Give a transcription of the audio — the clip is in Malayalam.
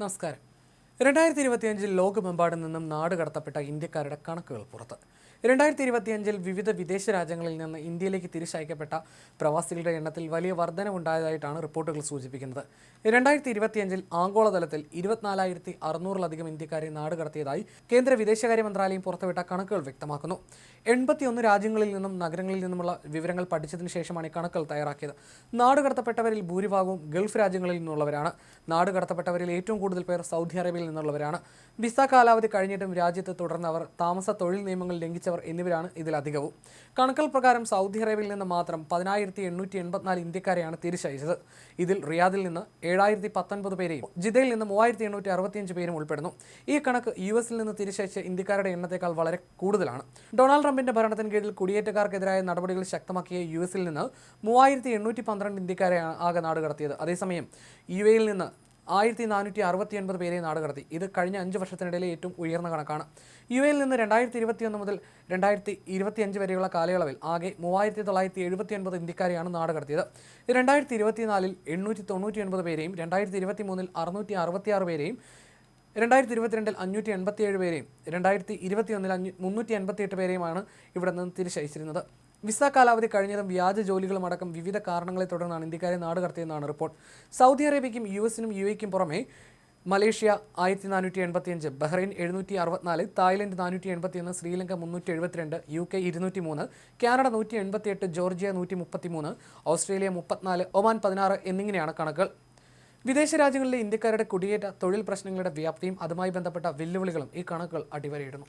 നമസ്കാരം. 2025 ലോകമെമ്പാടും നിന്നും നാടുകടത്തപ്പെട്ട ഇന്ത്യക്കാരുടെ കണക്കുകൾ പുറത്ത്. 2025 വിവിധ വിദേശ രാജ്യങ്ങളിൽ നിന്ന് ഇന്ത്യയിലേക്ക് തിരിച്ചയക്കപ്പെട്ട പ്രവാസികളുടെ എണ്ണത്തിൽ വലിയ വർധനവുണ്ടായതായിട്ടാണ് റിപ്പോർട്ടുകൾ സൂചിപ്പിക്കുന്നത്. 2025 ആഗോളതലത്തിൽ 24,600-ലധികം ഇന്ത്യക്കാരെ നാടുകടത്തിയതായി കേന്ദ്ര വിദേശകാര്യ മന്ത്രാലയം പുറത്തുവിട്ട കണക്കുകൾ വ്യക്തമാക്കുന്നു. 81 രാജ്യങ്ങളിൽ നിന്നും നഗരങ്ങളിൽ നിന്നുമുള്ള വിവരങ്ങൾ പഠിച്ചതിന് ശേഷമാണ് ഈ കണക്കുകൾ തയ്യാറാക്കിയത്. നാടുകടത്തപ്പെട്ടവരിൽ ഭൂരിഭാഗവും ഗൾഫ് രാജ്യങ്ങളിൽ നിന്നുള്ളവരാണ്. നാടുകടത്തപ്പെട്ടവരിൽ ഏറ്റവും കൂടുതൽ പേർ സൗദി അറേബ്യയിൽ നിന്നുള്ളവരാണ്. വിസ കാലാവധി കഴിഞ്ഞിട്ടും രാജ്യത്ത് തുടർന്നവർ, താമസ തൊഴിൽ നിയമങ്ങൾ ലംഘിച്ചവർ എന്നിവരാണ് ഇതിലധികവും. കണക്കുകൾ പ്രകാരം സൗദി അറേബ്യയിൽ നിന്ന് മാത്രം 10,884 ഇന്ത്യക്കാരെയാണ് തിരിച്ചയച്ചത്. ഇതിൽ റിയാദിൽ നിന്ന് 7,019 പേരെയും ജിദ്ദയിൽ നിന്ന് 3,865 പേരും ഉൾപ്പെടുന്നു. ഈ കണക്ക് US-ൽ നിന്ന് തിരിച്ചയച്ച ഇന്ത്യക്കാരുടെ എണ്ണത്തേക്കാൾ വളരെ കൂടുതലാണ്. ഡൊണാൾഡ് ട്രംപിന്റെ ഭരണത്തിന് കീഴിൽ കുടിയേറ്റക്കാർക്കെതിരായ നടപടികൾ ശക്തമാക്കിയ US-ൽ നിന്ന് 3,812 ഇന്ത്യക്കാരെയാണ് ആകെ നാടുകടത്തിയത്. അതേസമയം UAE-യിൽ നിന്ന് 1,469 പേരെ നാടുകടത്തി. ഇത് കഴിഞ്ഞ 5 വർഷത്തിനിടയിലെ ഏറ്റവും ഉയർന്ന കണക്കാണ്. UAE-ൽ നിന്ന് 2021 മുതൽ 2025 വരെയുള്ള കാലയളവിൽ ആകെ 3,979 ഇന്ത്യക്കാരെയാണ് നാടുകടത്തിയത്. 2024-ൽ 899 പേരെയും 2023-ൽ 666 പേരെയും 2022-ൽ 587 പേരെയും 2021-ൽ 388 പേരെയുമാണ് ഇവിടെ നിന്ന് തിരിച്ചയച്ചിരുന്നത്. വിസ കാലാവധി കഴിഞ്ഞതും വ്യാജ ജോലികളും അടക്കം വിവിധ കാരണങ്ങളെ തുടർന്നാണ് ഇന്ത്യക്കാരെ നാടുകടത്തിയെന്നാണ് റിപ്പോർട്ട്. സൗദി അറേബ്യയ്ക്കും US-നും UAE-ക്കും പുറമെ Malaysia 1,485, Bahrain 764, Thailand 481, Sri Lanka 372, UK 203, Canada 188, Georgia 133, Australia 34, Oman 16 എന്നിങ്ങനെയാണ് കണക്കുകൾ. വിദേശ രാജ്യങ്ങളിലെ ഇന്ത്യക്കാരുടെ കുടിയേറ്റ തൊഴിൽ പ്രശ്നങ്ങളുടെ വ്യാപ്തിയും അതുമായി ബന്ധപ്പെട്ട വെല്ലുവിളികളും ഈ കണക്കുകൾ അടിവരയിടുന്നു.